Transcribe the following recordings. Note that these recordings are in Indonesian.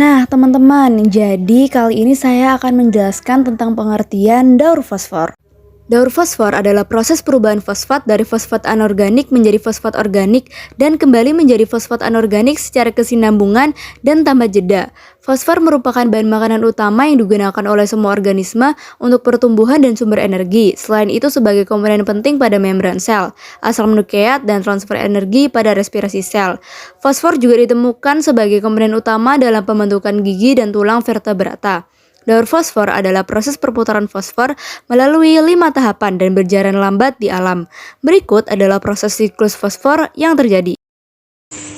Nah, teman-teman, jadi kali ini saya akan menjelaskan tentang pengertian daur fosfor. Daur fosfor adalah proses perubahan fosfat dari fosfat anorganik menjadi fosfat organik dan kembali menjadi fosfat anorganik secara kesinambungan dan tanpa jeda. Fosfor merupakan bahan makanan utama yang digunakan oleh semua organisme untuk pertumbuhan dan sumber energi. Selain itu sebagai komponen penting pada membran sel, asal nukleat dan transfer energi pada respirasi sel. Fosfor juga ditemukan sebagai komponen utama dalam pembentukan gigi dan tulang vertebrata. Daur fosfor adalah proses perputaran fosfor melalui 5 tahapan dan berjalan lambat di alam. Berikut adalah proses siklus fosfor yang terjadi.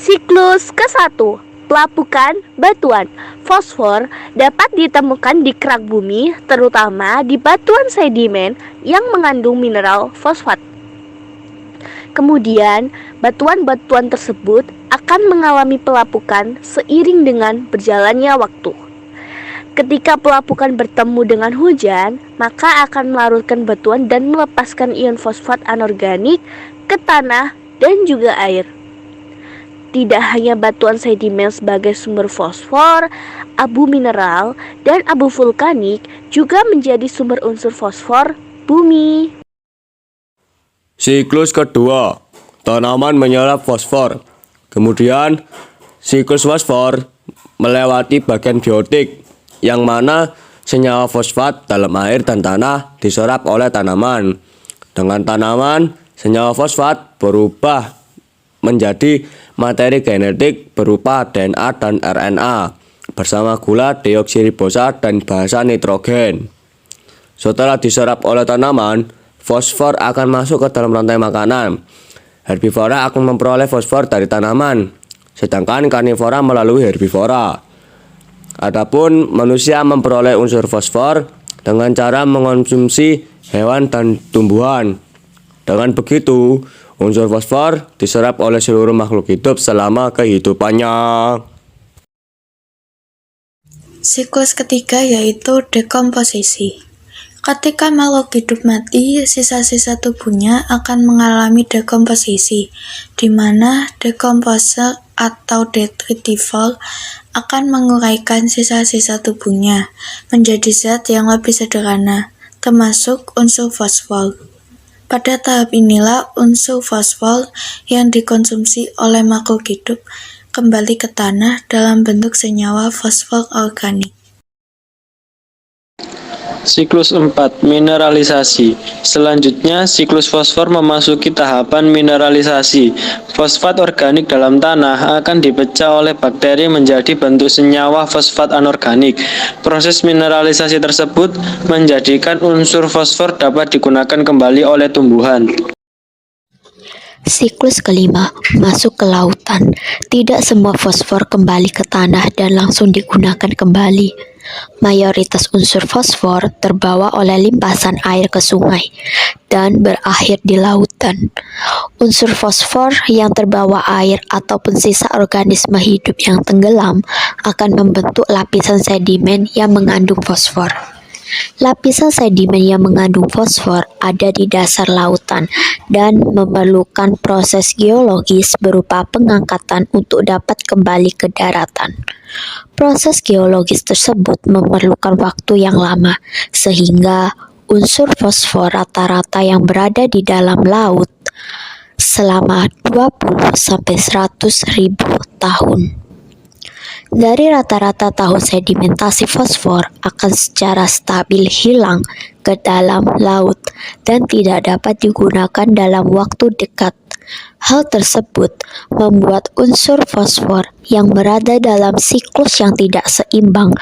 Siklus ke-1, pelapukan batuan. Fosfor dapat ditemukan di kerak bumi, terutama di batuan sedimen yang mengandung mineral fosfat. Kemudian, batuan-batuan tersebut akan mengalami pelapukan seiring dengan berjalannya waktu. Ketika pelapukan bertemu dengan hujan, maka akan melarutkan batuan dan melepaskan ion fosfat anorganik ke tanah dan juga air. Tidak hanya batuan sedimen sebagai sumber fosfor, abu mineral dan abu vulkanik juga menjadi sumber unsur fosfor bumi. Siklus kedua, tanaman menyerap fosfor. Kemudian, siklus fosfor melewati bagian biotik, yang mana senyawa fosfat dalam air dan tanah diserap oleh tanaman. Dengan tanaman, senyawa fosfat berubah menjadi materi genetik berupa DNA dan RNA bersama gula deoksiribosa dan basa nitrogen. Setelah diserap oleh tanaman, fosfor akan masuk ke dalam rantai makanan. Herbivora akan memperoleh fosfor dari tanaman, sedangkan karnivora melalui herbivora. Adapun manusia memperoleh unsur fosfor dengan cara mengonsumsi hewan dan tumbuhan. Dengan begitu, unsur fosfor diserap oleh seluruh makhluk hidup selama kehidupannya. Siklus ketiga yaitu dekomposisi. Ketika makhluk hidup mati, sisa-sisa tubuhnya akan mengalami dekomposisi, di mana dekompose atau detritivore akan menguraikan sisa-sisa tubuhnya menjadi zat yang lebih sederhana, termasuk unsur fosfor. Pada tahap inilah unsur fosfor yang dikonsumsi oleh makhluk hidup kembali ke tanah dalam bentuk senyawa fosfor organik. Siklus 4, mineralisasi. Selanjutnya, siklus fosfor memasuki tahapan mineralisasi. Fosfat organik dalam tanah akan dipecah oleh bakteri menjadi bentuk senyawa fosfat anorganik. Proses mineralisasi tersebut menjadikan unsur fosfor dapat digunakan kembali oleh tumbuhan. Siklus kelima, masuk ke lautan. Tidak semua fosfor kembali ke tanah dan langsung digunakan kembali. Mayoritas unsur fosfor terbawa oleh limpasan air ke sungai dan berakhir di lautan. Unsur fosfor yang terbawa air ataupun sisa organisme hidup yang tenggelam akan membentuk lapisan sedimen yang mengandung fosfor. Lapisan sedimen yang mengandung fosfor ada di dasar lautan dan memerlukan proses geologis berupa pengangkatan untuk dapat kembali ke daratan. Proses geologis tersebut memerlukan waktu yang lama, sehingga unsur fosfor rata-rata yang berada di dalam laut selama 20-100.000 tahun. Dari rata-rata tahun sedimentasi fosfor akan secara stabil hilang ke dalam laut dan tidak dapat digunakan dalam waktu dekat. Hal tersebut membuat unsur fosfor yang berada dalam siklus yang tidak seimbang